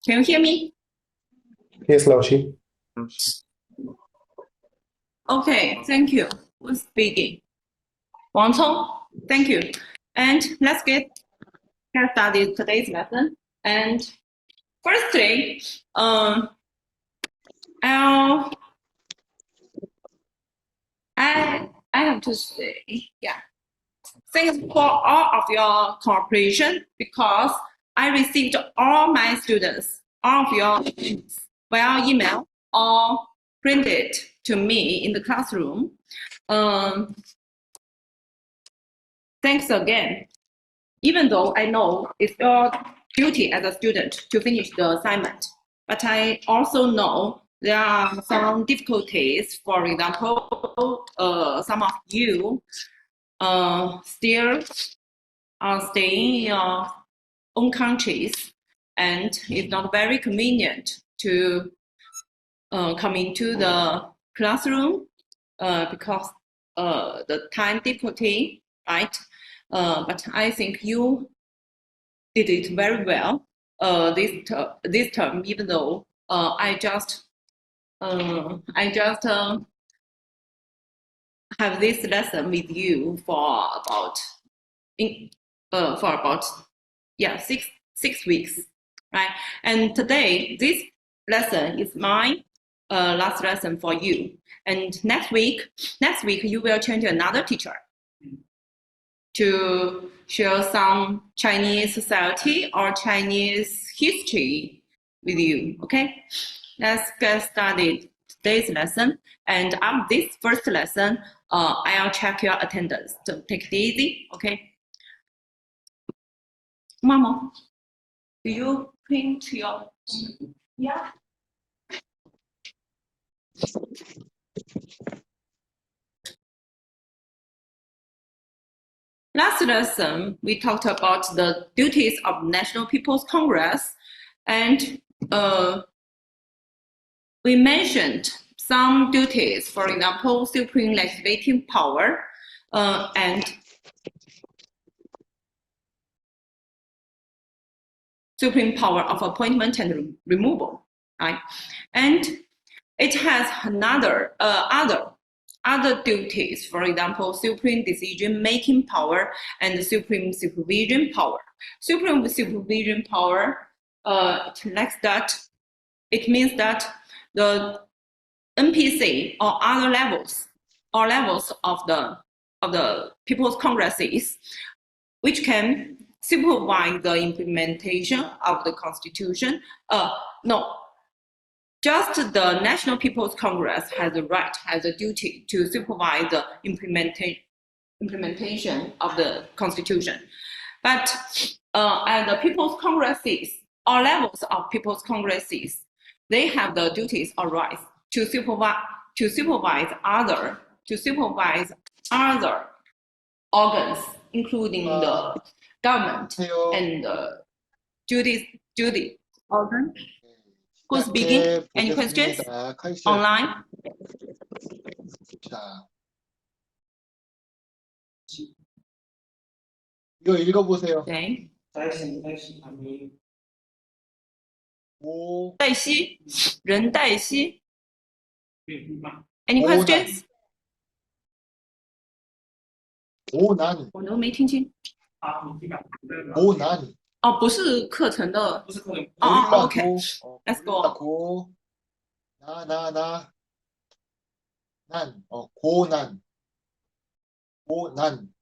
Can you hear me? Yes, Laoshi. Okay, thank you. Who's speaking? Wang Cong, thank you. And let's get started today's lesson. And firstly, I have to say, thanks for all of your cooperation because I received all my students, all of your via email or printed to me in the classroom. Thanks again. Even though I know it's your duty as a student to finish the assignment, but I also know there are some difficulties. For example, some of you still are staying in your own countries, and it's not very convenient to come into the classroom because the time difficulty, right? But I think you did it very well this term, even though I just have this lesson with you for about 6 weeks, right? And today this lesson is my last lesson for you. And next week you will change another teacher to share some Chinese society or Chinese history with you, okay? Let's get started today's lesson. And after this first lesson, I'll check your attendance. So take it easy, okay? Mama, do you print your... Yeah. Last lesson, we talked about the duties of National People's Congress, and we mentioned some duties, for example, supreme legislative power and supreme power of appointment and removal, right? And it has another other duties, for example, supreme decision-making power and supreme supervision power. Supreme supervision power, it means that the NPC or other levels of the People's Congresses, which can supervise the implementation of the Constitution. Just the National People's Congress has a right, has a duty to supervise the implementation of the Constitution. But at the People's Congresses, or levels of People's Congresses, they have the duties or rights to supervise other organs, including the government and duty organ. Who's speaking? Any questions? Online? 자, 이거 읽어보세요. Okay. 5, 黛西，任黛西。Any questions? 5난 我都没听清。 5난 哦，不是课程的。不是课程。哦 ，OK。Let's go. 고 난 고난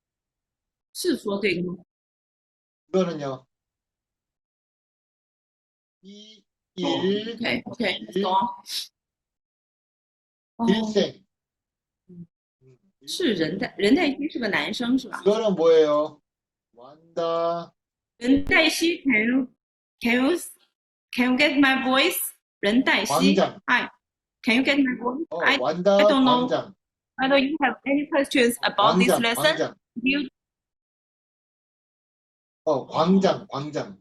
是说这个吗？ 이거는요. 1 OK，Let's go. 哦， 일생 是任黛西是个男生是吧？ 이거는 뭐예요? 완다 任黛西，Can you get my voice? 任黛西 광장. Hi, can you get my voice? I 완다 don't know 광장. whether you have any questions about this 광장, lesson. 광장. You 광장. 광장.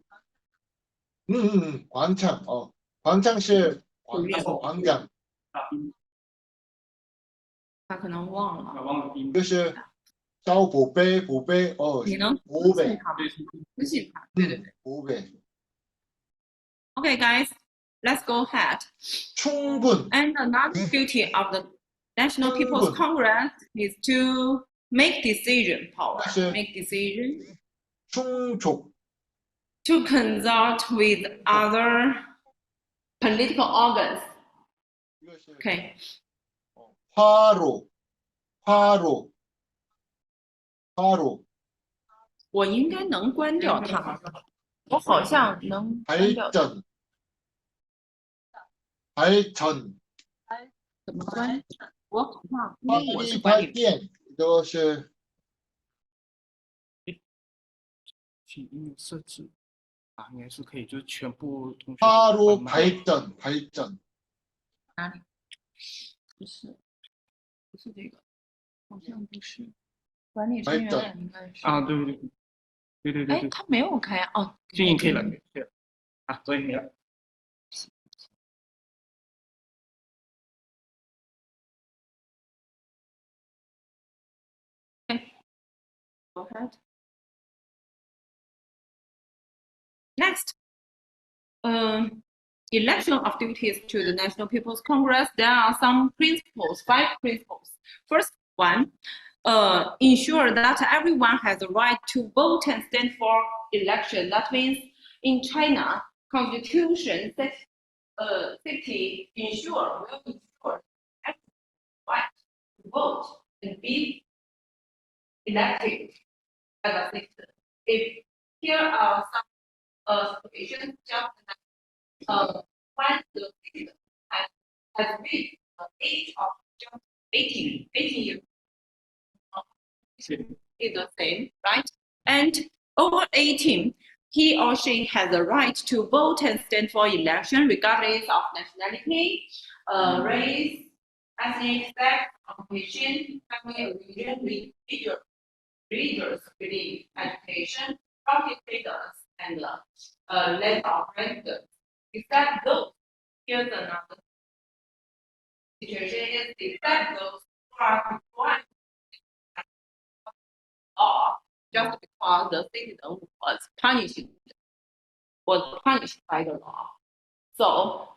광장실 광장. 他可能忘了。忘了音。 이것이 招补杯你能5倍他吗？私信他，对对对。 5倍 Okay, guys, let's go ahead. 충분, And another duty of the National People's Congress is to make decision power, Yes. make decision, 충족, to consult with other political organs. 이것이 Okay. 화로, 화로, 화로, 我应该能关掉它，我好像能关掉它。 발전, 怎么关？我好像因为我是管理员。 발전, 이것이 去应用设置啊，应该是可以，就是全部同学都 화로 关麦 발전, 발전, 哪里？不是，不是这个，好像不是。管理成员应该是。啊，对对对对对对哎，对，他没有开哦。静音可以了，可以了啊，所以没了。 Go ahead. Next, election of duties to the National People's Congress. There are some principles, 5 principles. First one, ensure that everyone has the right to vote and stand for election. That means in China, Constitution safety will ensure everyone's right to vote and be elected as a citizen. If here are some situations just when the citizen has reached the age of just 18 years is the same, right? And over 18, he or she has the right to vote and stand for election regardless of nationality, race, ethnic, sex, occupation, family, religion, religious belief, education, property status, and land of residence. Except those, here's another situation is except those who are required or just because the citizen was punished by the law. So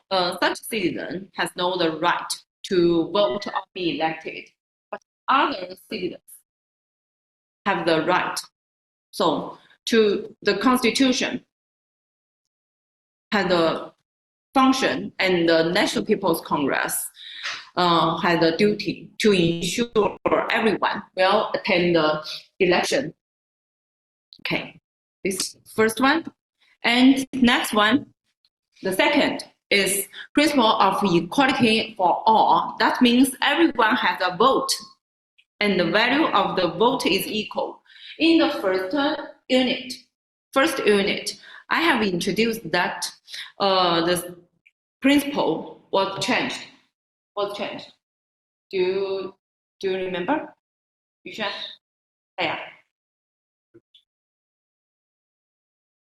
such citizen has no the right to vote or be elected, but other citizens have the right. So to the Constitution has the function, and the National People's Congress has the duty to ensure everyone will attend the election. Okay, this first one. And next one, the second is principle of equality for all. That means everyone has a vote and the value of the vote is equal. In the first unit, I have introduced that the principle was changed. Do you remember? Yushan? Yeah.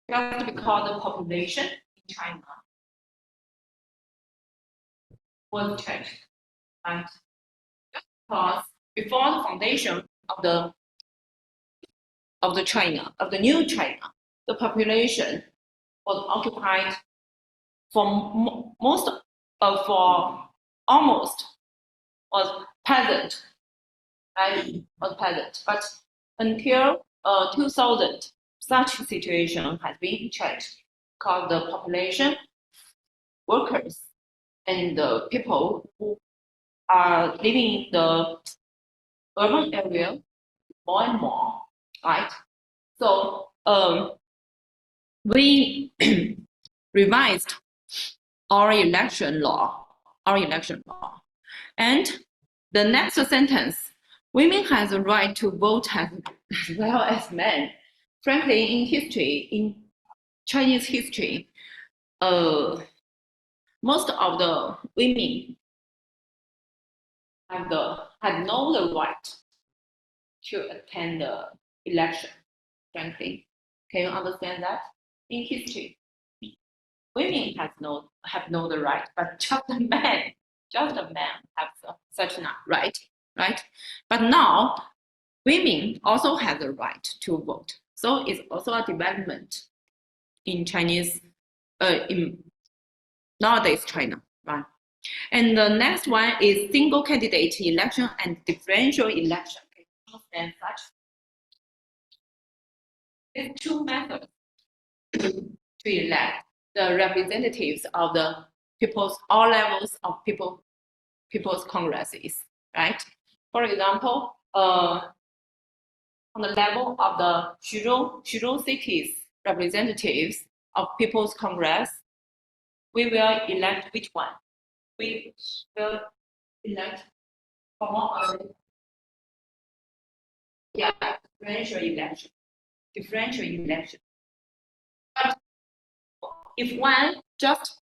Just because the population in China was changed, right? Just because before the foundation of the new China, the population was occupied for almost was peasant, right? Was peasant, but until 2000, such situation has been changed because the population, workers, and the people who are living in the urban area more and more, right? So we revised our election law, and the next sentence: women has the right to vote as well as men. Frankly, in Chinese history, most of the women had no right to attend the election. Frankly, can you understand that? In history, women have no the right, but just a man have such a right, right? But now, women also have the right to vote. So it's also a development in Chinese, in nowadays China, right? And the next one is single candidate election and differential election. Okay, and such. These two methods to elect the representatives of the people's all levels of people's congresses, right? For example, on the level of the Xuzhou city's representatives of People's Congress, we will elect which one? We will elect differential election. Differential election. But if one just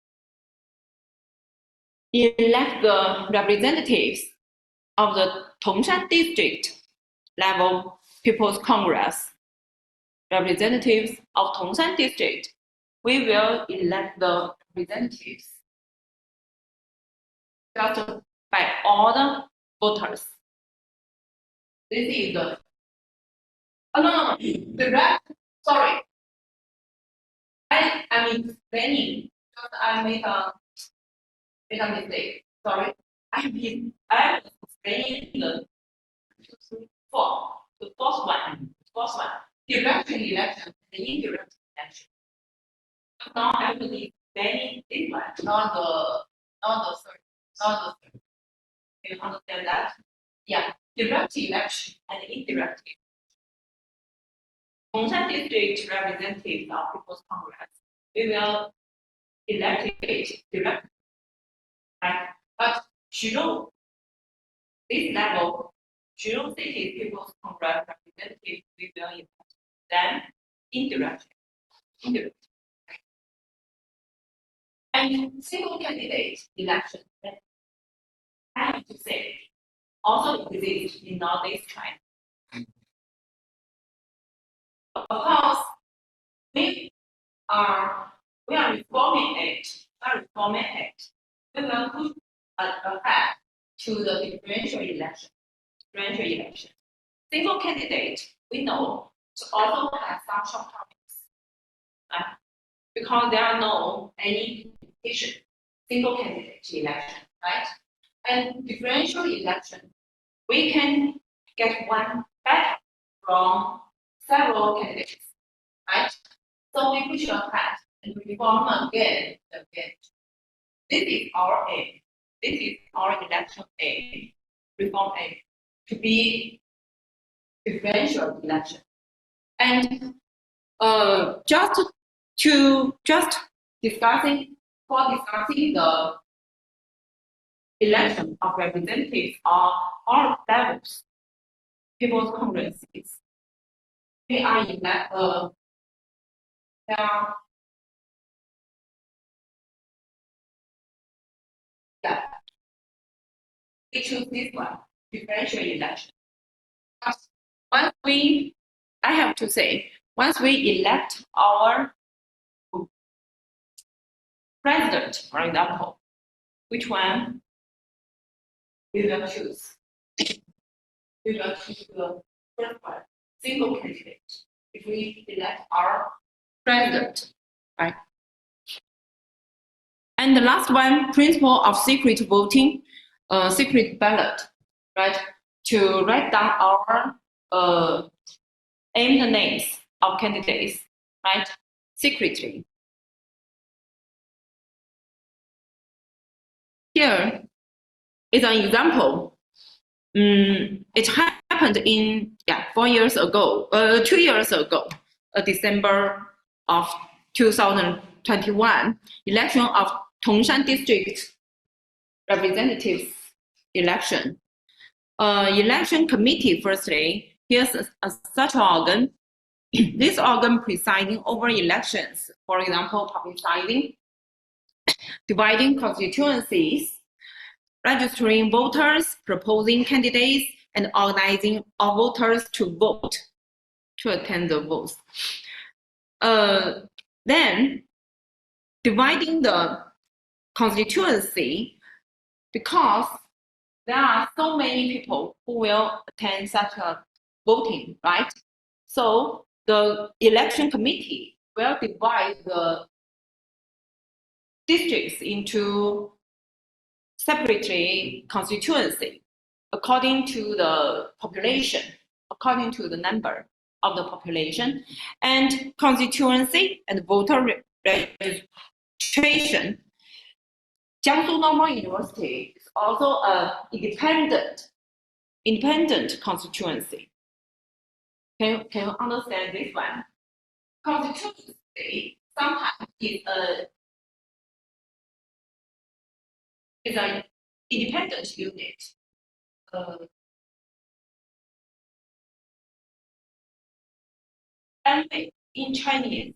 elect the representatives of the Tongshan district level People's Congress, representatives of Tongshan district, we will elect the representatives just by all the voters. This is the no. The rest, sorry. I'm explaining because I made a mistake. Sorry. I'm explaining the fourth one. Direct election and indirect election. Now I will explain this one, not the third. You understand that? Yeah. Direct election and indirect election. Tongshan district representatives of People's Congress, we will elect it directly. Right? But Xuzhou, this level, Xuzhou City People's Congress representatives, we will elect them indirectly. And single candidate election, I have to say, also exists in nowadays China. Of course, we are reforming it. We will push ahead to the differential election. Single candidate, we know, to also have some shortcomings, right? Because there are no any competition. Single candidate election, right? And differential election, we can get one better from several candidates, right? So we push ahead and reform again. This is our aim. This is our election aim, reform aim, to be differential election. And just discussing the election of representatives of all levels, people's congresses. We are in that we choose this one, differential election. But I have to say, once we elect our president, for example, which one we will choose? We will choose the first one, single candidate. If we elect our president, right? And the last one, principle of secret voting, secret ballot, right? To write down our aimed names of candidates, right? Secretly. Here is an example. It happened in 4 years ago, 2 years ago, December of 2021, election of Tongshan district representatives election. Election committee, firstly, here's such organ. This organ presiding over elections, for example, publicizing, dividing constituencies, registering voters, proposing candidates, and organizing all voters to vote, to attend the votes. Then, dividing the constituency, because there are so many people who will attend such a voting, right? So the election committee will divide the districts into separately constituency according to the population, according to the number of the population, and constituency and voter registration. Jiangsu Normal University is also an independent constituency. Can you understand this one? Constituency sometimes is an independent unit. And in Chinese,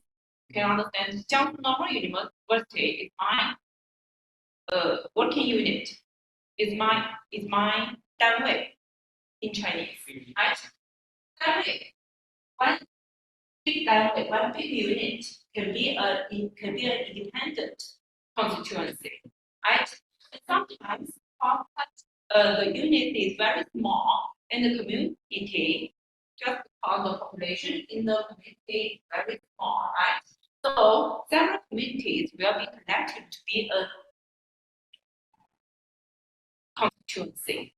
can you understand? Jiangsu Normal University is my working unit. Is my 单位 in Chinese, right? 单位 one big unit can be an independent constituency, right? Sometimes the unit is very small and the community, just because the population in the community is very small, right? So several communities will be connected to be a constituency.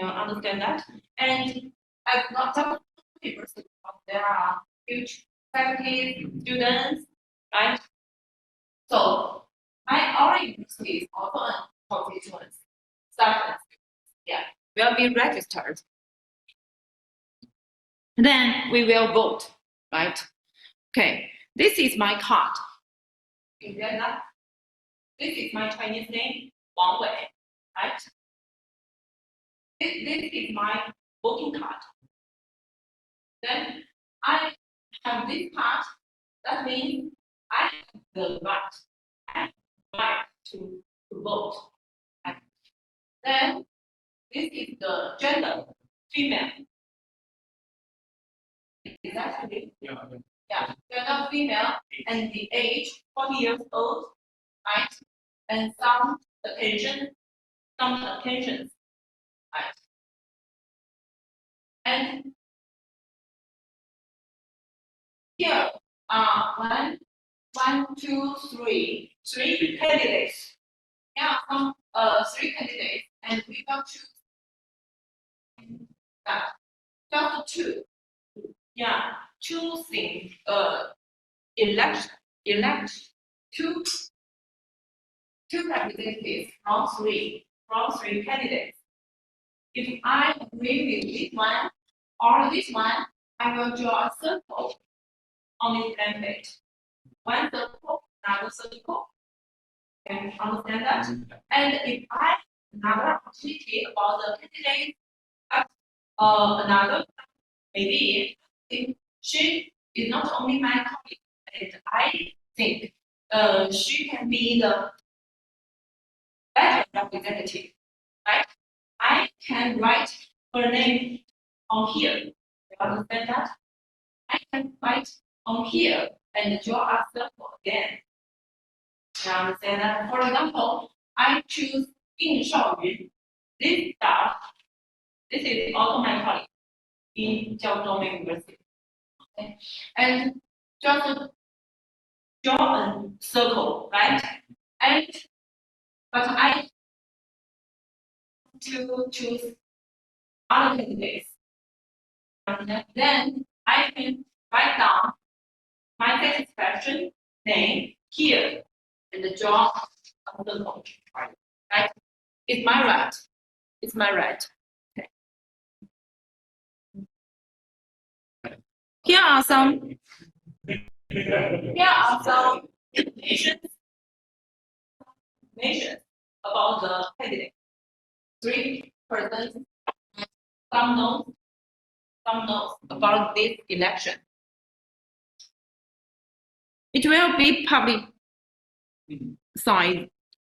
You understand that? And as not just university, there are huge faculty, students, right? So our university is also a constituency. Students, yeah, will be registered. Then we will vote, right? Okay, this is my card. You get that? This is my Chinese name, Wang Wei, right? This is my voting card. Then I have this card. That means I have the right to vote. Right? Then this is the gender, female. Exactly. Yeah, gender female, and the age 40 years old, right? And some attentions, right? And here are three candidates. Yeah, three candidates, and we will choose that. Just two. Yeah, choosing elect two representatives from three candidates. If I agree with this one or this one, I will draw a circle on this template. One circle, another circle. Can you understand that? And if I have another opportunity about the candidate, another, maybe if she is not only my colleague, and I think she can be the better representative, right? I can write her name on here. You understand that? I can write on here and draw a circle again. You understand that? For example, I choose Ying Shaoyun. This star, this is also my colleague in Jiaotong University. Okay? And just draw a circle, right? But I to choose other candidates. And then I can write down my satisfaction name here and draw a circle. Right? It's my right. It's my right. Okay. Here are some information about the candidate. 3 persons, some notes about this election. It will be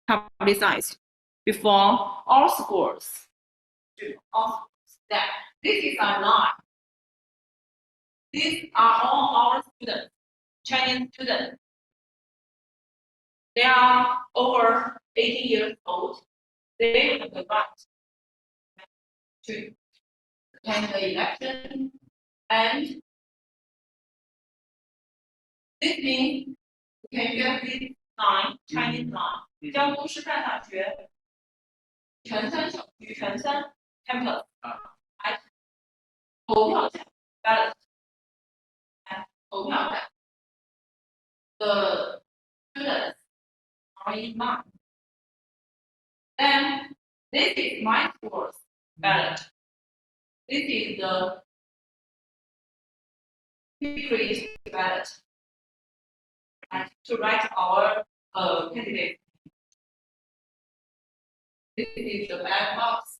publicized before all schools. That this is a line. These are all our students, Chinese students. They are over 18 years old. They have the right to attend the election, and this means you can get this line Chinese line 江苏师范大学全三校区全三 campus 来投票站 ballot 来投票站 the students are in line. Then this is my school's ballot. This is the secret ballot. And to write our candidate. This is the ballot box.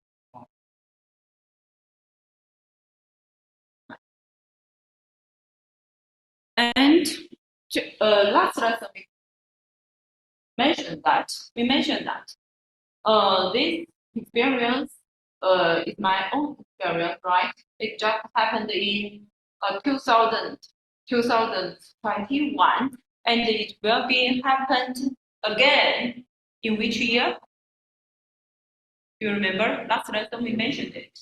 And last lesson we mentioned that this experience is my own experience, right? It just happened in 2021, and it will be happened again in which year? You remember last lesson we mentioned it.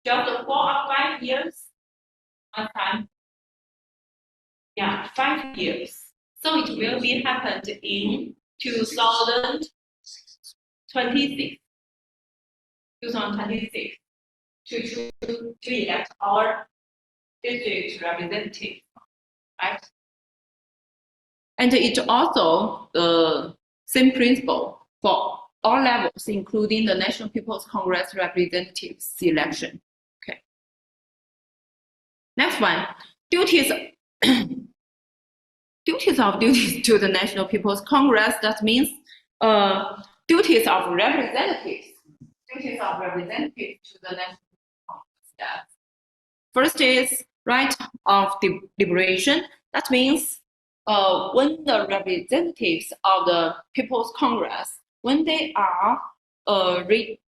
Just 4 or 5 years one time. Yeah, 5 years. So it will be happened in 2026. 2026 to elect our district representative, right? And it's also the same principle for all levels, including the National People's Congress representative selection. Okay. Next one, duties to the National People's Congress. That means duties of representatives. Duties of representatives to the National Congress. Yes. First is right of deliberation. That means when the representatives of the People's Congress, when they are reading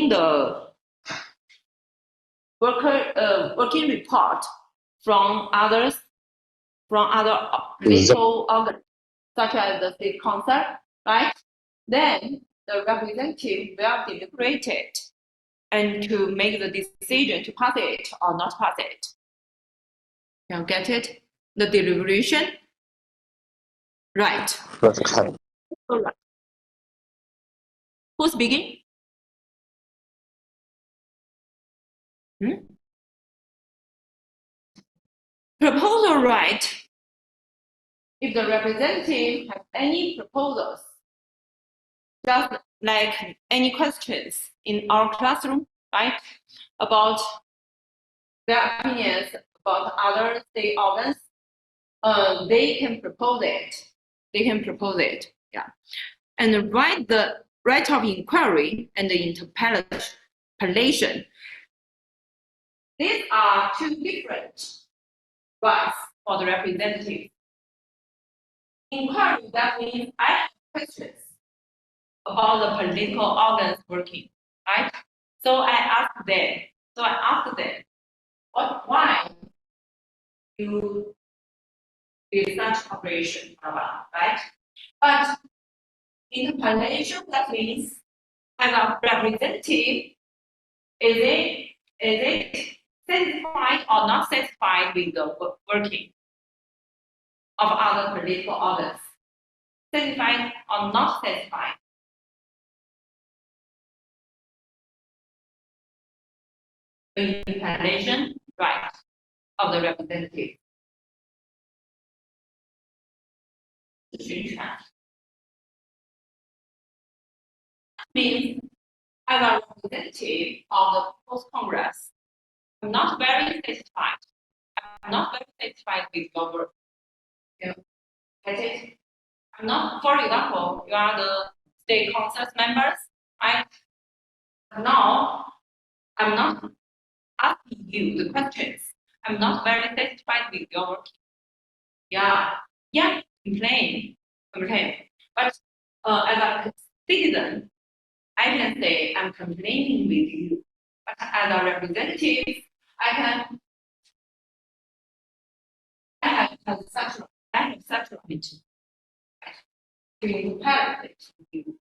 the working report from other political organs, such as the state council, right? Then the representative will deliberate it and to make the decision to pass it or not pass it. You get it? The deliberation, right? Okay. All right. Who's speaking? Proposal right. If the representative has any proposals, just like any questions in our classroom, right, about their opinions about other state organs, they can propose it. Yeah. And the right of inquiry and the interpellation. These are two different rights for the representative. Inquiry, that means I have questions about the political organs working, right? So I ask them, why you do such operation, right? But interpellation, that means as a representative, is it satisfied or not satisfied with the working of other political organs? Satisfied or not satisfied? The interpellation right of the representative. 询权 means as a representative of the People's Congress, I'm not very satisfied. I'm not very satisfied with your work. You get it? I'm not, for example, you are the state council members, right? Now, I'm not asking you the questions. I'm not very satisfied with your work. Yeah, complain. But as a citizen, I can say I'm complaining with you. But as a representative, I have such right to compare it with you.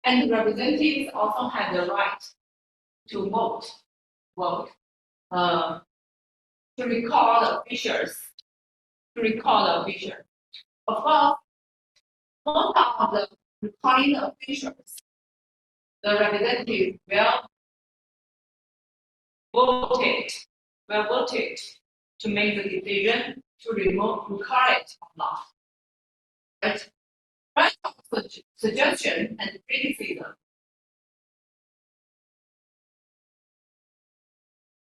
And representatives also have the right to vote to recall the features. Of course, most of the recalling the features, the representative will vote it to make the decision to recall it or not. But right of suggestion and criticism.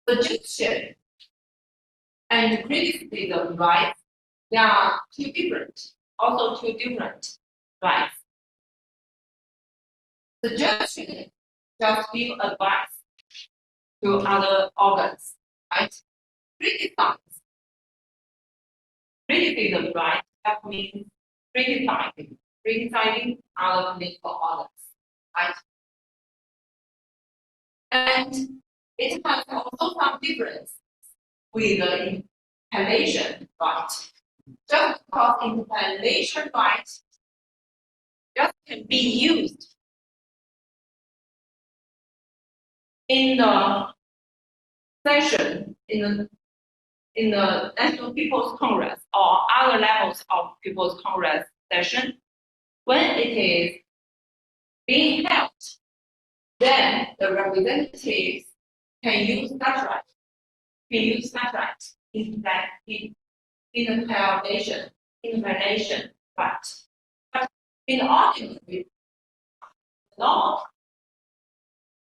Suggestion and criticism rights, they are two different rights. Suggestion just give advice to other organs, right? Criticism, right? That means criticizing other political organs, right? And it has also some difference with the interpellation right. Just because interpellation right just can be used in the session in the National People's Congress or other levels of People's Congress session, when it is being held, then the representatives can use that right. Interpellation right. But in ordinary law,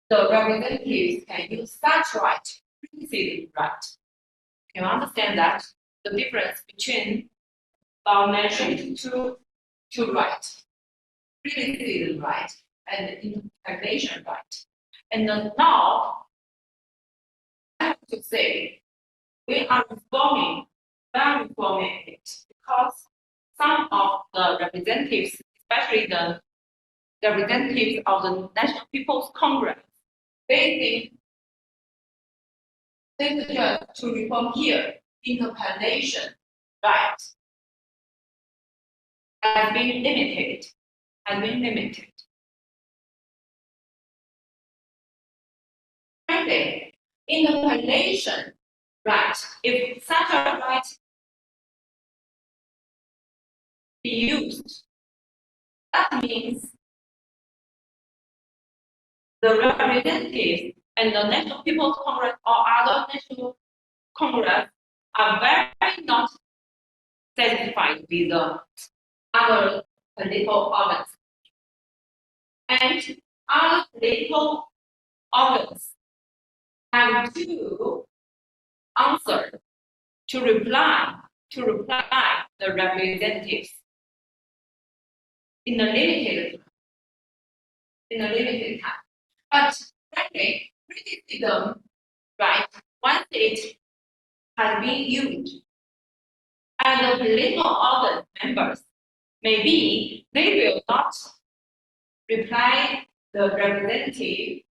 the representatives can use such right, criticism right. Can you understand that? The difference between mentioned two right, criticism right, and interpellation right. And now, I have to say, we are reforming it because some of the representatives, especially the representatives of the National People's Congress, they suggest to reform here, interpellation right has been limited. Frankly, interpellation right, if such a right be used, that means the representatives and the National People's Congress or other national congress are very not satisfied with the other political organs. And other political organs have to answer, to reply the representatives in a limited time. But frankly, criticism, right, once it has been used, and the political organ members, maybe they will not reply the representative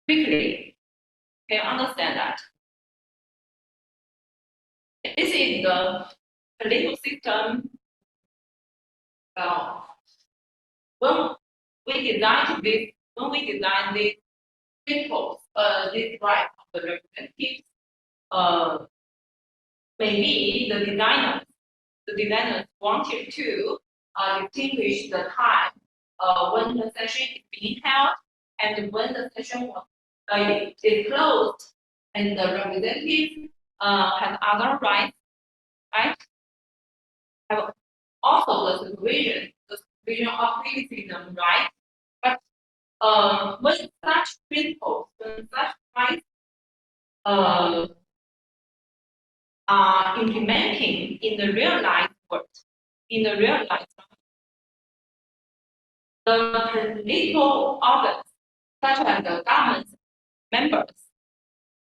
quickly. Can you understand that? This is the political system. When we design this principles, this right of the representatives, maybe the designers wanted to distinguish the time when the session is being held and when the session is closed, and the representative has other rights, right? Have also the supervision of criticism, right? But when such principles, when such rights are implementing in the real life world, the political organs, such as the government members,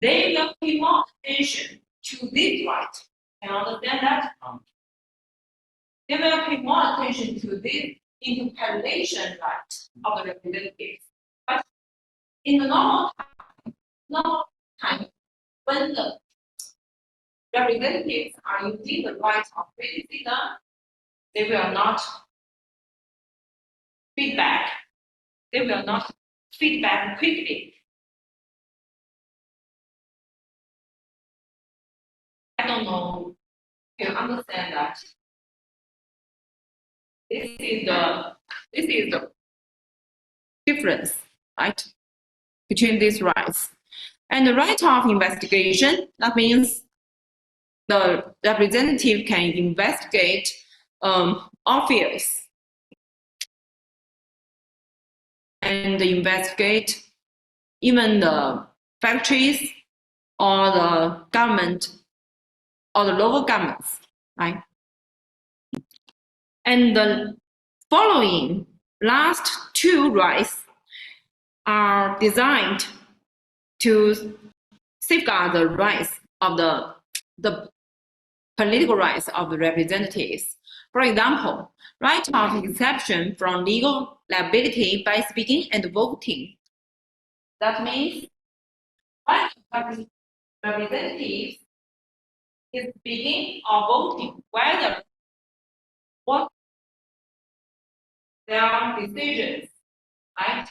they will pay more attention to this right. Can you understand that? They will pay more attention to this interpellation right of the representatives. But in the normal time, when the representatives are using the right of criticism, they will not feedback. They will not feedback quickly. don't know if you understand that. This is the difference, right, between these rights. And the right of investigation, that means the representative can investigate all fields and investigate even the factories or the government or the local governments, right? And the following last two rights are designed to safeguard the rights of the political rights of the representatives. For example, right of exception from legal liability by speaking and voting. That means right of representatives is speaking or voting whether what their decisions, right?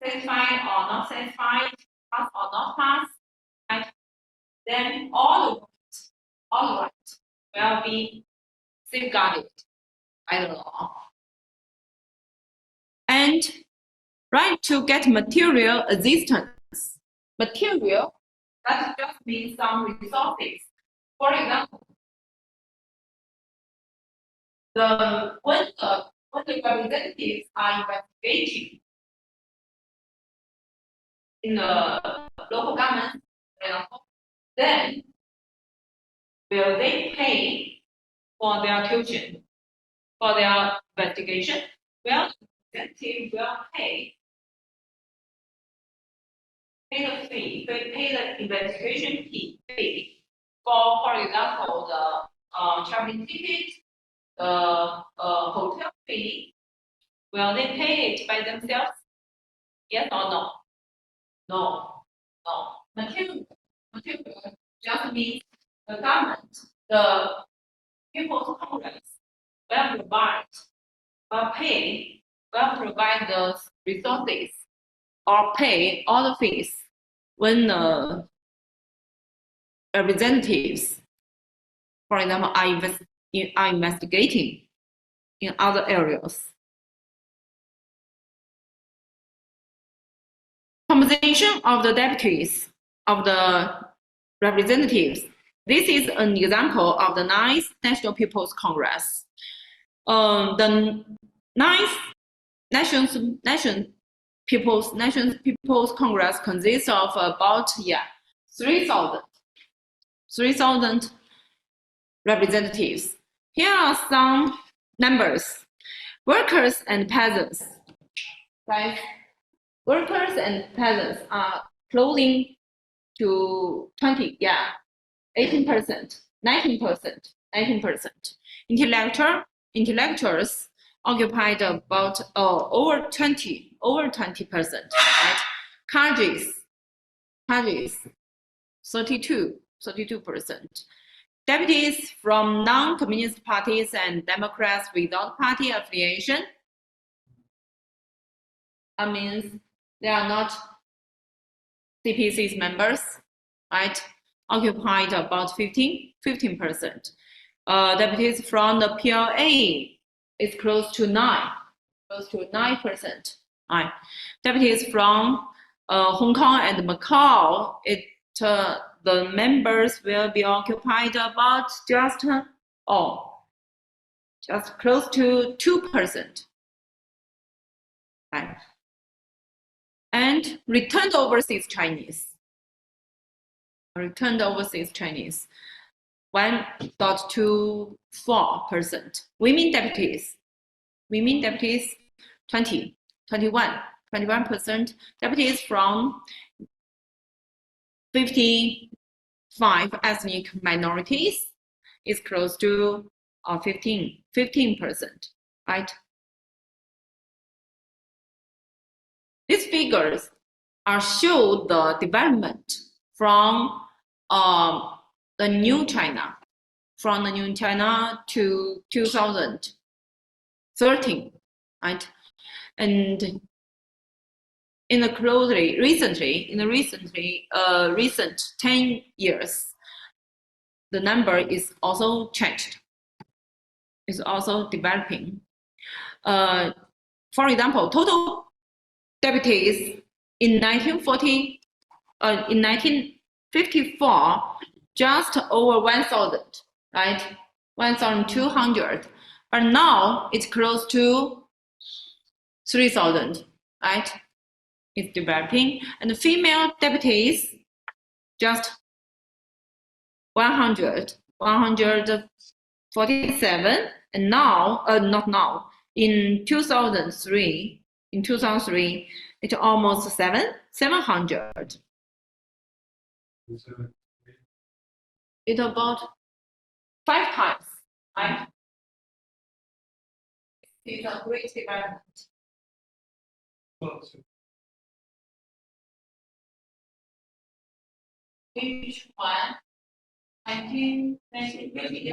Satisfied or not satisfied, pass or not pass, right? Then all the rights will be safeguarded by the law. And right to get material assistance. Material, that just means some resources. For example, when the representatives are investigating in the local government, for example, then will they pay for their tuition, for their investigation? Well, the representative will pay the fee, they pay the investigation fee for example, the traveling ticket, the hotel fee. Will they pay it by themselves? Yes or no? No. Material just means the government, the People's Congress will provide the resources or pay all the fees when the representatives, for example, are investigating in other areas. Compensation of the deputies, of the representatives. This is an example of the 9th National People's Congress. The 9th National People's Congress consists of about 3,000 representatives. Here are some numbers. Workers and peasants. Right? Workers and peasants are closing to 18%, 19%. Intellectuals occupied about over 20%, right? Cadres 32%. Deputies from non-communist parties and Democrats without party affiliation. That means they are not CPC's members, right? Occupied about 15%. Deputies from the PLA is close to 9%. Right? Deputies from Hong Kong and Macau, the members will be occupied about just close to 2%. Right? And returned overseas Chinese, 1.24%. Women deputies, 21%. Deputies from 55 ethnic minorities is close to 15%, right? These figures show the development from the new China, to 2013, right? And in the recent 10 years, the number is also changed. It's also developing. For example, total deputies in 1954, just over 1,000, right? 1,200. But now it's close to 3,000, right? It's developing. And the female deputies, just 147. And now, not now, in 2003, it's almost 700. It's about 5 times, right? It's a great development. Which one? 1950.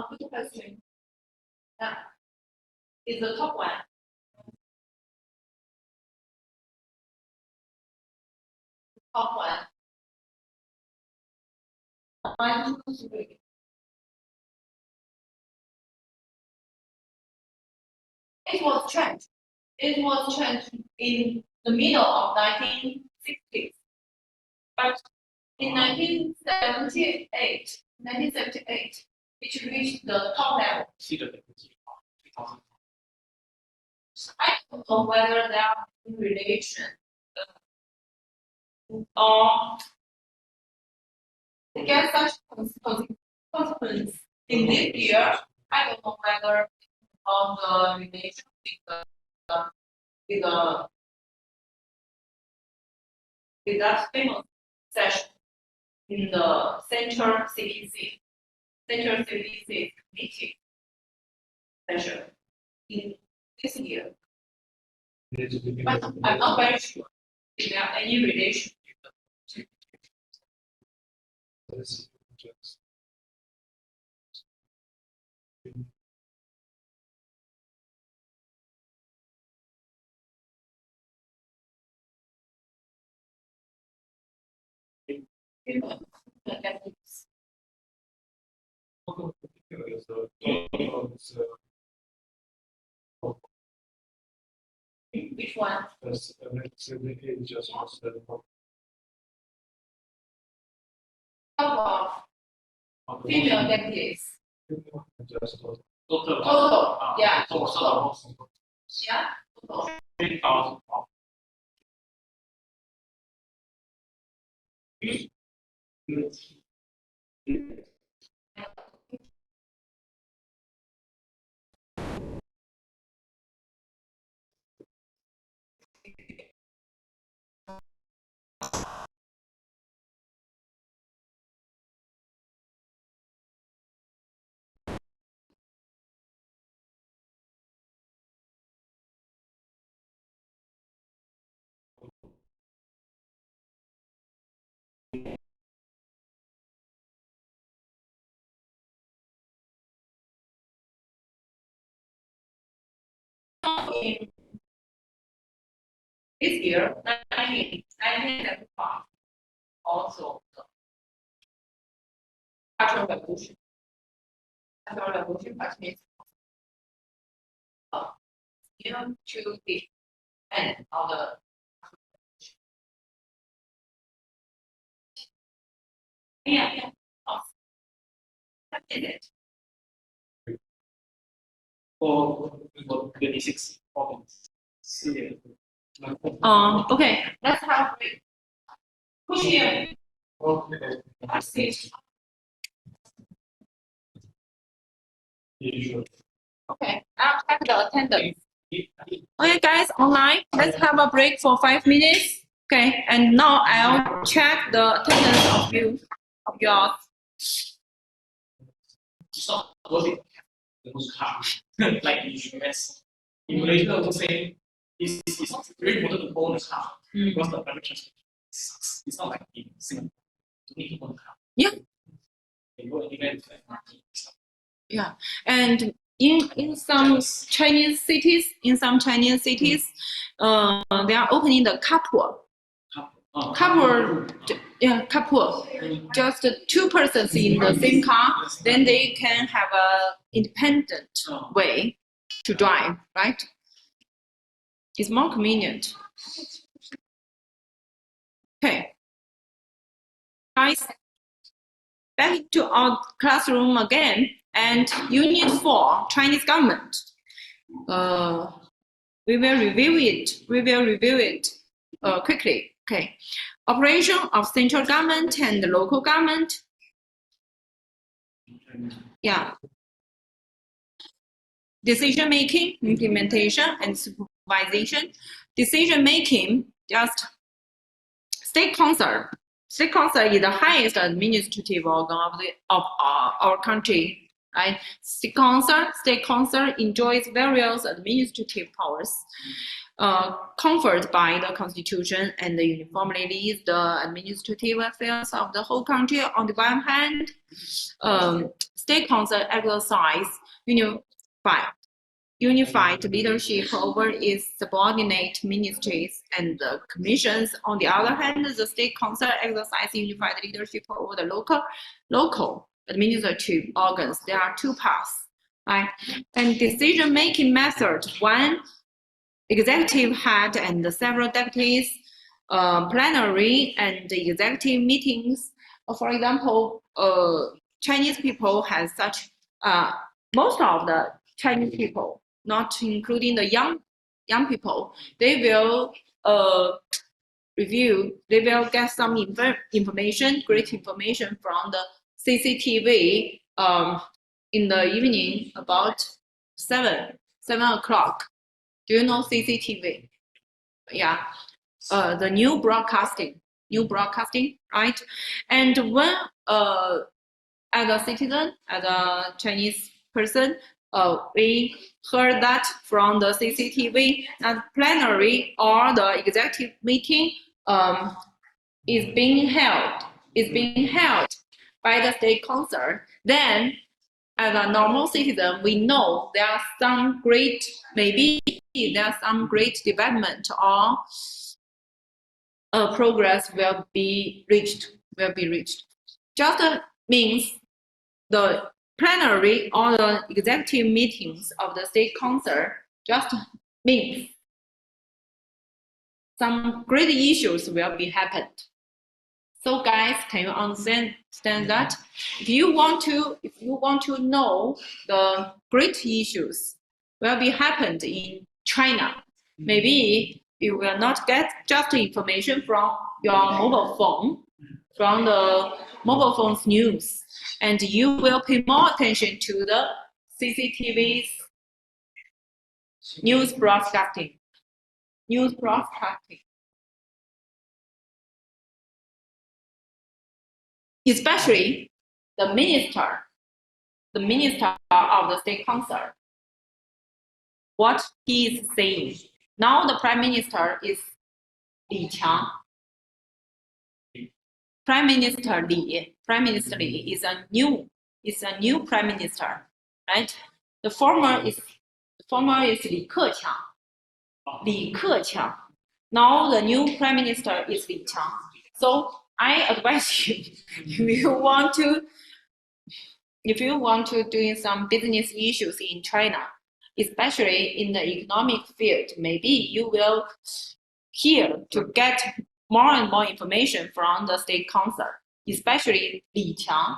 Good question. Yeah, is the top one. Top one. 1, 2, 3. It was changed. It was changed in the middle of 1960s. But in 1978, it reached the top level. I don't know whether they are in relation or to get such consequence in this year. I don't know whether of the relation with that famous session in the Central CPC committee session in this year. But I'm not very sure if there are any relation. Which one? Female deputies. Total. Yeah. Total. Yeah. Total. In this year, 1975, also the Cultural Revolution. Cultural Revolution, which means to the end of the yeah. What is it? For 26 provinces. Okay, let's have a break. Push here. Okay. Okay, I'll check the attendance. Okay, guys, online, let's have a break for 5 minutes. Okay, and now I'll check the attendance of yours. It's not worth it. The most hard, like in the US. In Malaysia, I would say it's very important to own a car because the public transport sucks. It's not like in Singapore. You need to own a car. Yeah. You go anywhere with like money. Yeah, and in some Chinese cities, they are opening the carpool. Carpool. Just two persons in the same car, then they can have a independent way to drive, right? It's more convenient. Okay. Guys, back to our classroom again, and Unit 4, Chinese government. We will review it quickly. Okay. Operation of central government and local government. Yeah. Decision making, implementation, and supervision. Decision making, just state council. State council is the highest administrative organ of our country. Right? State council enjoys various administrative powers, conferred by the constitution, and uniformly leads the administrative affairs of the whole country. On the one hand, state council exercise unified leadership over its subordinate ministries and commissions. On the other hand, the state council exercises unified leadership over the local administrative organs. There are two paths, right? And decision-making method: one, executive head and several deputies, plenary and executive meetings. For example, Chinese people have such. Most of the Chinese people, not including the young people, they will review. They will get some information, great information from the CCTV in the evening about 7 o'clock. Do you know CCTV? Yeah, the new broadcasting, right? And when as a citizen, as a Chinese person, we heard that from the CCTV that plenary or the executive meeting is being held by the state council. Then, as a normal citizen, we know there are some great, maybe there are some great development or progress will be reached. Just means the plenary or the executive meetings of the state council just means some great issues will be happened. So guys, can you understand that? If you want to know the great issues will be happened in China, maybe you will not get just information from your mobile phone, from the mobile phone's news, and you will pay more attention to the CCTV's news broadcasting. Especially the minister of the state council, what he is saying. Now the prime minister is Li Qiang. Prime Minister Li is a new prime minister, right? The former is Li Keqiang. Now the new prime minister is Li Qiang. So I advise you, if you want to do some business issues in China, especially in the economic field, maybe you will here to get more and more information from the state council, especially Li Qiang,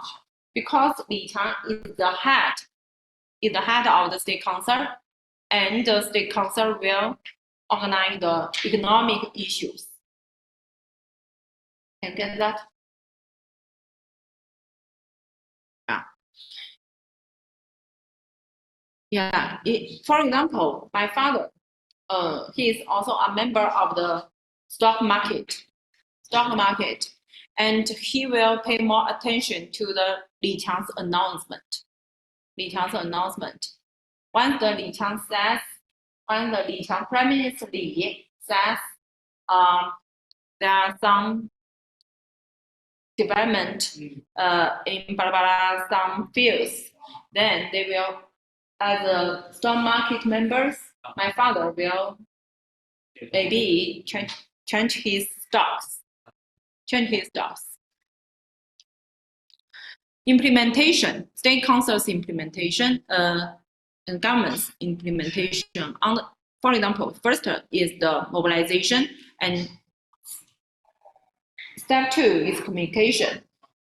because Li Qiang is the head of the state council, and the state council will organize the economic issues. Can you get that? Yeah. For example, my father, he is also a member of the stock market, and he will pay more attention to the Li Qiang's announcement. Once the Li Qiang Prime Minister Li says there are some development in some fields, then they will as a stock market members, my father will maybe change his stocks. Implementation, state council's implementation, and government's implementation. For example, first is the mobilization, and step 2 is communication,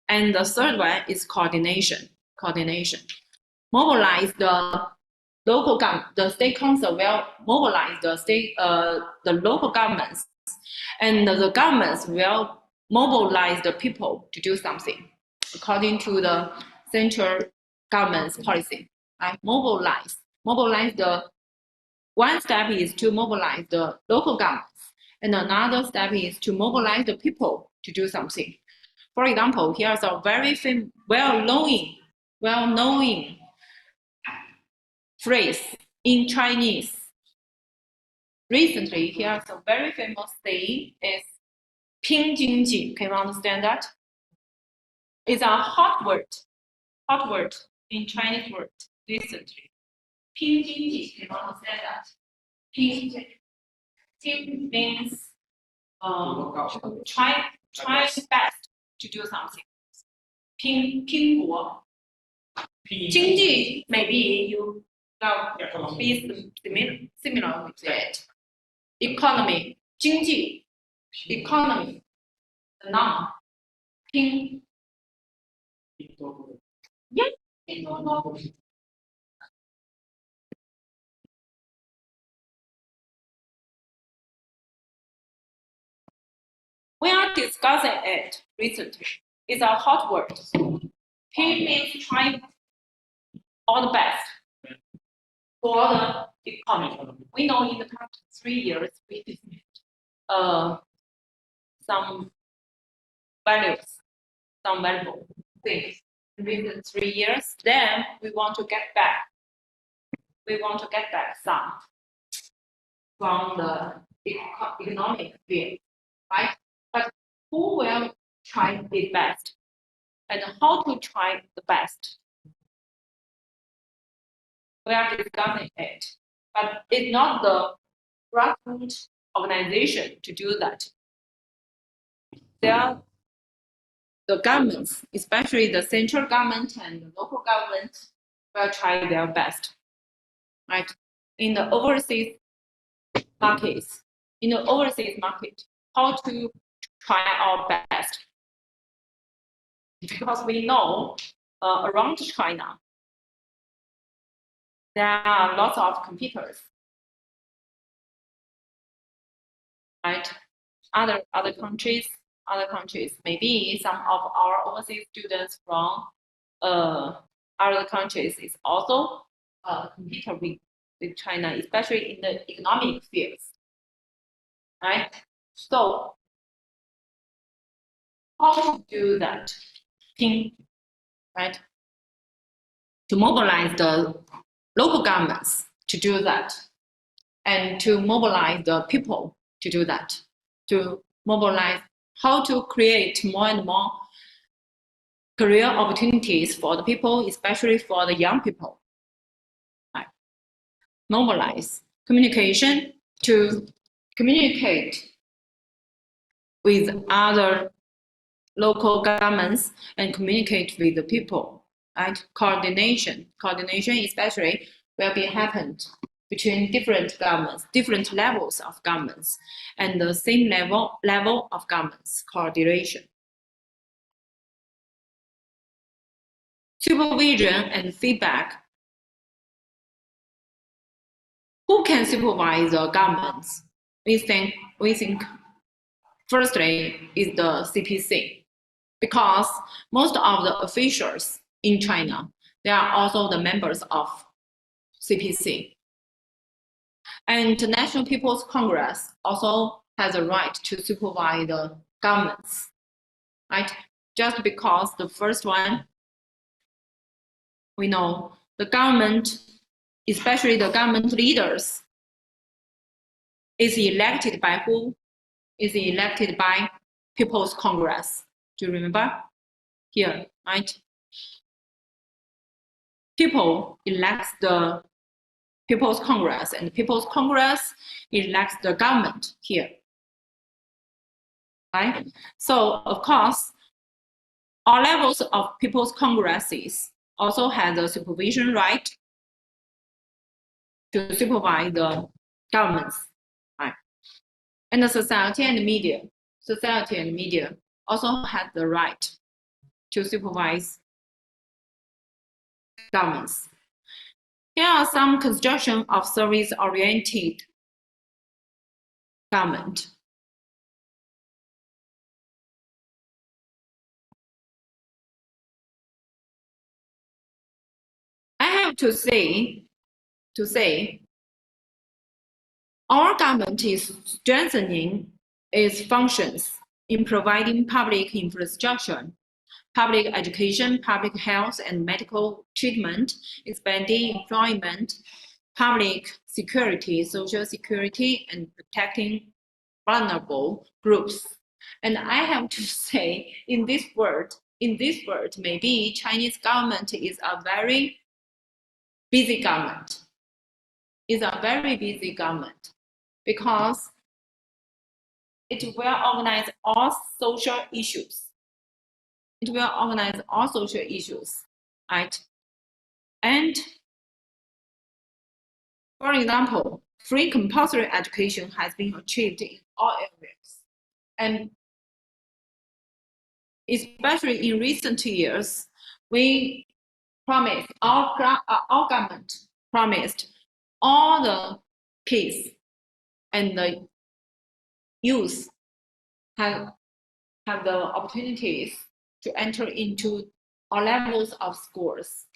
and the third one is coordination. Mobilize the local the state council will mobilize the local governments, and the governments will mobilize the people to do something according to the central government's policy. Right? Mobilize the one step is to mobilize the local governments, and another step is to mobilize the people to do something. For example, here's a very well-known phrase in Chinese. Recently, here's a very famous saying is 拼经济. Can you understand that? It's a hot word in Chinese word recently. 拼经济, can you understand that? 拼means try best to do something. 拼国. 经济 maybe you be similar with it. Economy, 经济 economy, the noun. 拼 yeah, we are discussing it recently. It's a hot word. P means trying all the best for the economy. We know in the past 3 years we did some valuable things within 3 years. Then we want to get back. Some from the economic field, right? But who will try the best, and how to try the best? We are discussing it, but it's not the grassroots organization to do that. The governments, especially the central government and the local government, will try their best, right? In the overseas market, how to try our best? Because we know around China, there are lots of computers, right? Other countries, maybe some of our overseas students from other countries is also computer with China, especially in the economic fields, right? So how to do that? Right? To mobilize the local governments to do that, and to mobilize the people to do that, to mobilize how to create more and more career opportunities for the people, especially for the young people. Right? Mobilize communication to communicate with other local governments and communicate with the people. Right? Coordination especially will be happened between different governments, different levels of governments, and the same level of governments, coordination. Supervision and feedback. Who can supervise the governments? We think firstly is the CPC, because most of the officials in China, they are also the members of CPC. And the National People's Congress also has a right to supervise the governments, right? Just because the first one, we know the government, especially the government leaders, is elected by who? Is elected by People's Congress. Do you remember? Here, right? people elect the People's Congress, and the People's Congress elects the government here. Right? So, of course, all levels of People's Congresses also have the supervision right to supervise the governments. Right? And the society and media also have the right to supervise governments. Here are some construction of service-oriented government. I have to say, our government is strengthening its functions in providing public infrastructure, public education, public health and medical treatment, expanding employment, public security, social security, and protecting vulnerable groups. And I have to say, in this word, maybe Chinese government is a very busy government. It's a very busy government because it will organize all social issues. Right? And for example, free compulsory education has been achieved in all areas. And especially in recent years, we promised, our government promised all the kids and the youth have the opportunities to enter into all levels of schools.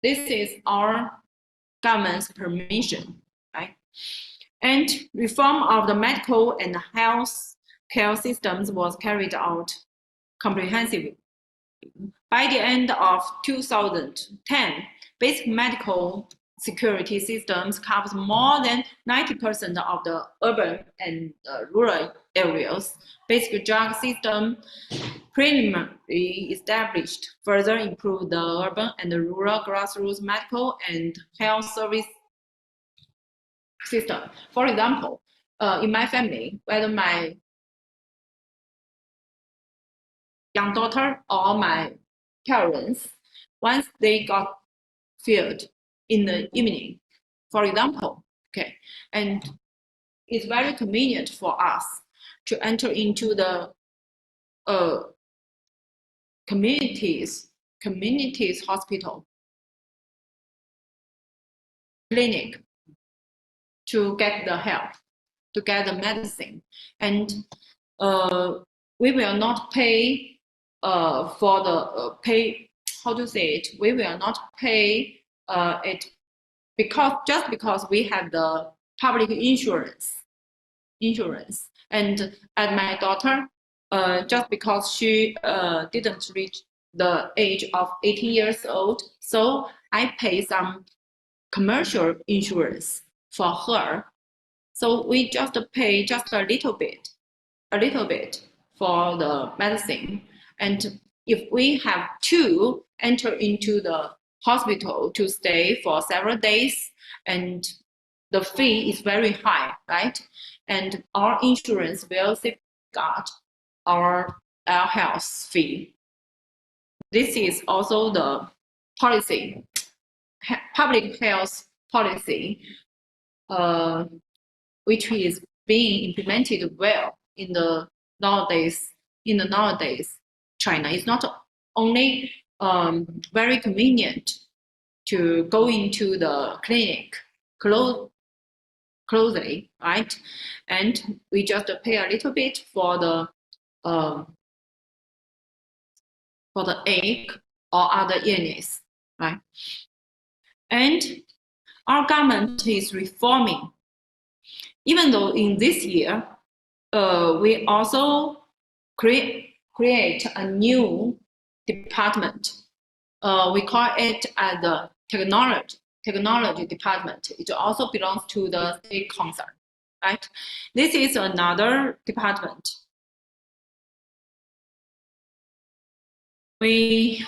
This is our government's permission, right? And reform of the medical and health care systems was carried out comprehensively. By the end of 2010, basic medical security systems covers more than 90% of the urban and rural areas. Basic drug system preliminarily established, further improved the urban and the rural grassroots medical and health service system. For example, in my family, whether my young daughter or my parents, once they got filled in the evening, for example, okay, and it's very convenient for us to enter into the communities hospital, clinic to get the help, to get the medicine, and we will not pay for the pay. How to say it? We will not pay it because we have the public insurance. And at my daughter, just because she didn't reach the age of 18 years old, so I pay some commercial insurance for her. So we just pay just a little bit for the medicine. And if we have to enter into the hospital to stay for several days, and the fee is very high, right? And our insurance will safeguard our health fee. This is also the policy, public health policy, which is being implemented well in the nowadays China. It's not only very convenient to go into the clinic closely, right? And we just pay a little bit for the ache or other illness, right? And our government is reforming. Even though in this year, we also create a new department. We call it as the technology department. It also belongs to the state concern, right? This is another department. We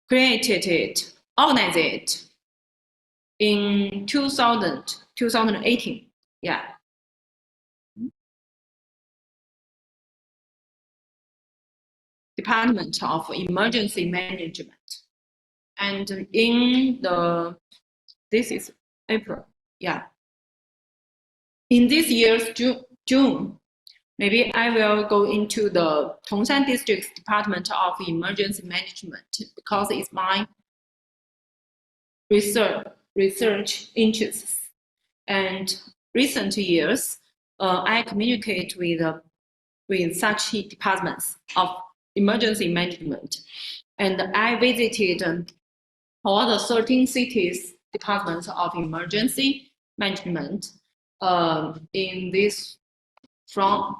created it, organized it in 2018. Yeah. Department of Emergency Management. And in this is April, yeah. In this year's June, maybe I will go into the Tongshan District's Department of Emergency Management because it's my research interests. And recent years, I communicate with such departments of emergency management, and I visited all the 13 cities departments of emergency management in this from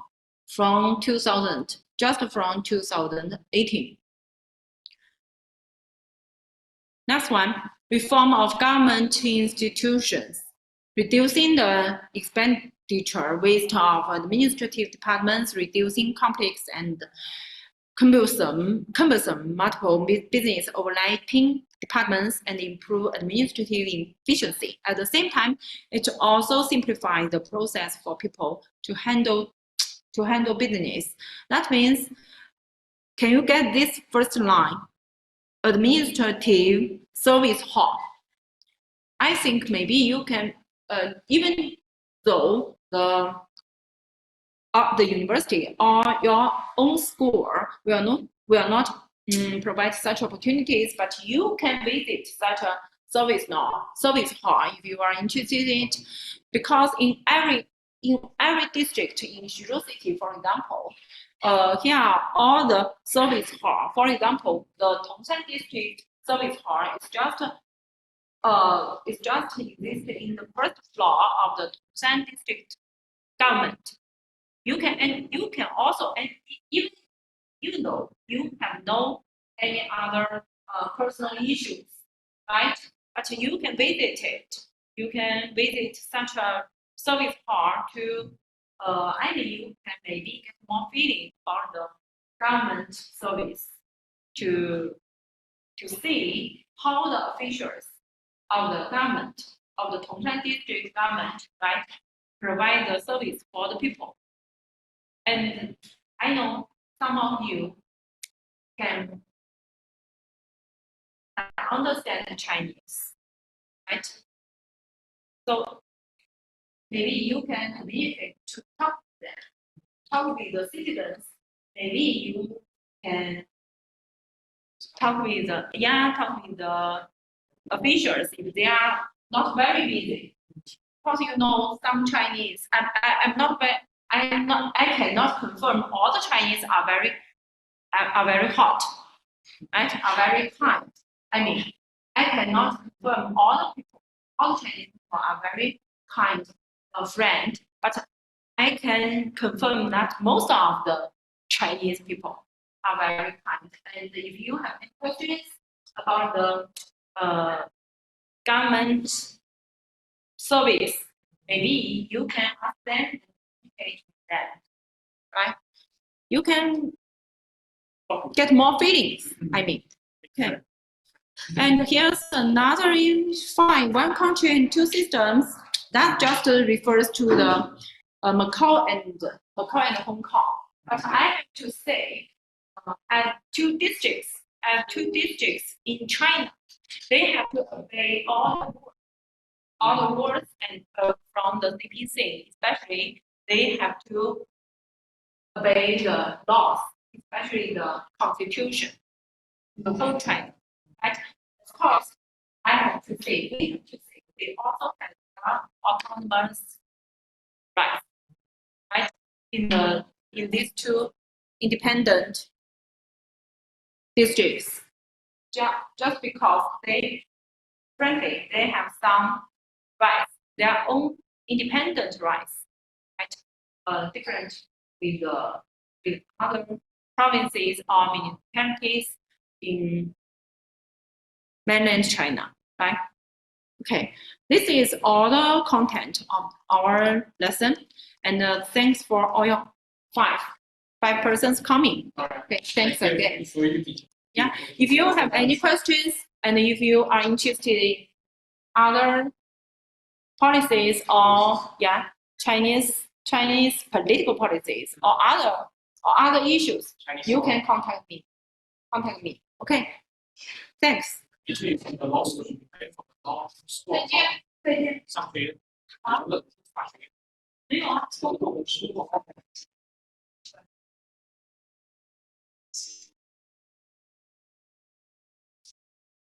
2018. Next one, reform of government institutions, reducing the expenditure waste of administrative departments, reducing complex and cumbersome multiple business overlapping departments, and improve administrative efficiency. At the same time, it also simplifies the process for people to handle business. That means, can you get this first line? Administrative service hall. I think maybe you can, even though the university or your own school will not provide such opportunities, but you can visit such a service hall if you are interested in it, because in every district in Xuzhou City, for example, here are all the service hall. For example, the Tongshan District service hall is just existed in the first floor of the Tongshan District government. You can also, and even though you have no any other personal issues, right? But you can visit it. You can visit such a service hall to, I mean, you can maybe get more feeling about the government service to see how the officials of the government, of the Tongshan District government, right, provide the service for the people. And I know some of you can understand Chinese, right? So maybe you can communicate to talk to them, talk with the citizens. Maybe you can talk with the officials if they are not very busy. Because you know some Chinese, I cannot confirm all the Chinese are very hot, right? Are very kind. I mean, I cannot confirm all the Chinese people are very kind friend, but I can confirm that most of the Chinese people are very kind. And if you have any questions about the government service, maybe you can ask them and communicate with them, right? You can get more feelings, I mean. Okay. And here's another fine, one country and two systems. That just refers to the Macau and Hong Kong. But I have to say, at two districts in China, they have to obey all the rules and from the CPC, especially they have to obey the laws, especially the constitution, the whole China. Right? Of course, I have to say, they also have autonomous rights, right? In these two independent districts, just because they have some rights, their own independent rights, right? Different with other provinces or municipalities in mainland China, right? Okay, this is all the content of our lesson, and thanks for all your five persons coming. All right. Okay, thanks again. For you, teacher. Yeah. If you have any questions and if you are interested in other policies or Chinese political policies or other issues, you can contact me. Okay. Thanks. Usually from the law school, you pay for the law school. 再见。上学，法学。没有啊，错误。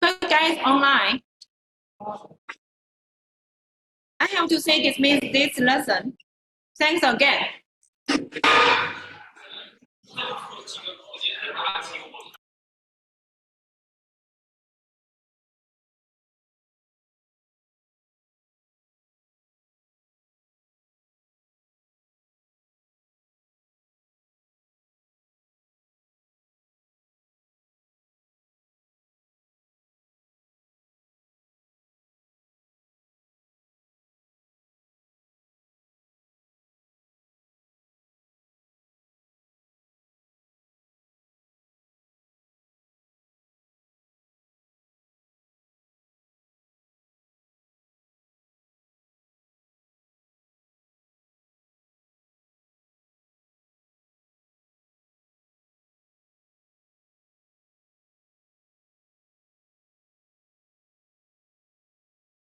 So guys online, I have to say dismiss this lesson. Thanks again.